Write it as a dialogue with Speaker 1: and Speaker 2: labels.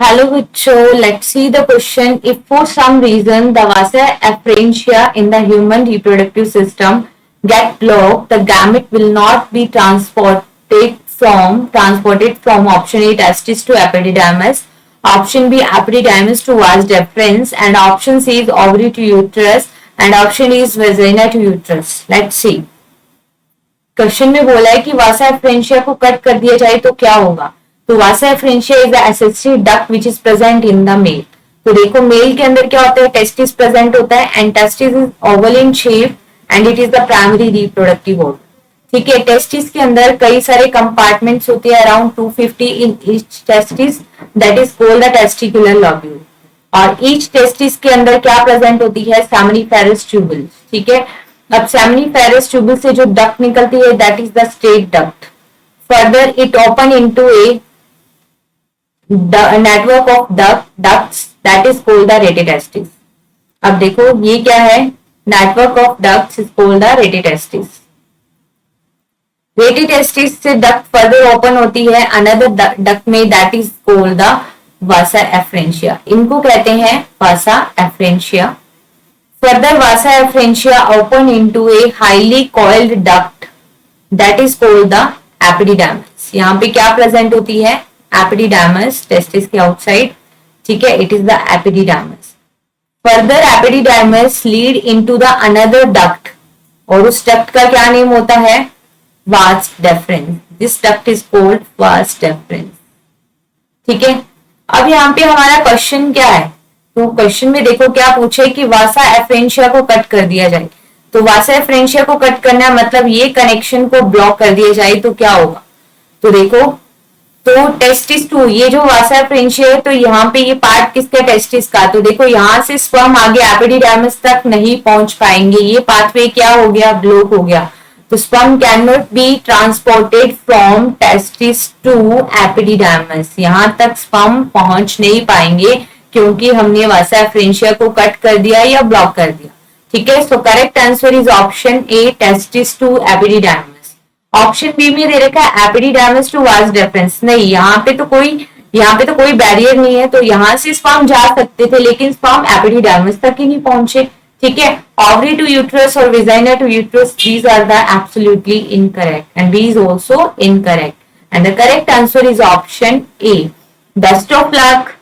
Speaker 1: Hello, Vicho. Let's see the question. If for some reason the vasa afferentia in the human reproductive system get blocked, the gamete will not be transported from option A testis to epididymis, option B epididymis to vas deferens, and option C is ovary to uterus, and option D is vagina to uterus. Let's see. Question में बोला है कि वासा efferentia को cut कर दिया जाए तो क्या होगा। तो vasa efferentia is the accessory duct which is present in the male. तो देखो मेल के अंदर क्या होता है, टेस्टिस प्रेजेंट होता है and testis is oval in shape and it is the primary reproductive organ. ठीक है, टेस्टिस के अंदर कई सारे कंपार्टमेंट्स होते हैं, around 250 in each testis, that is called the testicular lobule. और ईच टेस्टिस के अंदर क्या प्रेजेंट होती है, सेमिनिफेरस ट्यूबुल। ठीक है, अब सेमिनिफेरस ट्यूबुल से जो डक्ट निकलती है that is the straight duct. Further it open into a network of ducts that is called the rete testis. अब देखो ये क्या है, network of ducts is called the rete testis. Rete testis से डक्ट फर्दर ओपन होती है अनदर डक्ट में that is called the Vasa efferentia. इनको कहते हैं वासा efferentia. Further, vasa efferentia open into a highly coiled duct that is called the epididymis. यहाँ पे क्या प्रेजेंट होती है, epididymis, टेस्टिस के आउटसाइड। ठीक है, it is the epididymis. Further, epididymis lead into the another duct और उस डक्ट का क्या नेम होता है, vas deferens. This duct is called vas deferens. ठीक है, अब यहाँ पे हमारा क्वेश्चन क्या है, तो क्वेश्चन में देखो क्या पूछे कि वासा एफरेंशिया को कट कर दिया जाए। तो वासा एफरेंशिया को कट करना मतलब ये कनेक्शन को ब्लॉक कर दिया जाए तो क्या होगा। तो देखो, तो टेस्टिस टू, ये जो वासा एफरेंशिया है तो यहाँ पे ये पार्ट किसका, टेस्टिस का। तो देखो यहाँ से स्पर्म आगे एपिडिडाइमिस तक नहीं पहुंच पाएंगे, ये पाथवे क्या हो गया, ब्लॉक हो गया। तो sperm can not be transported from testis to epididymis, यहाँ तक स्पर्म पहुंच नहीं पाएंगे क्योंकि हमने वासा एफरेंशिया को कट कर दिया या ब्लॉक कर दिया। ठीक है, so correct answer is option A, testis to epididymis. Option B में दे रखा है एपिडिडाइमिस टू वास डेफरेंस, नहीं यहाँ पे तो कोई बैरियर नहीं है, तो यहाँ से स्पर्म जा सकते थे लेकिन स्पर्म एपिडिडाइमिस तक ही नहीं पहुंचे। ठीक है, ओवरी टू यूट्रस और vagina to uterus, these are the absolutely incorrect and B is also incorrect and the correct answer is option A. Best of luck.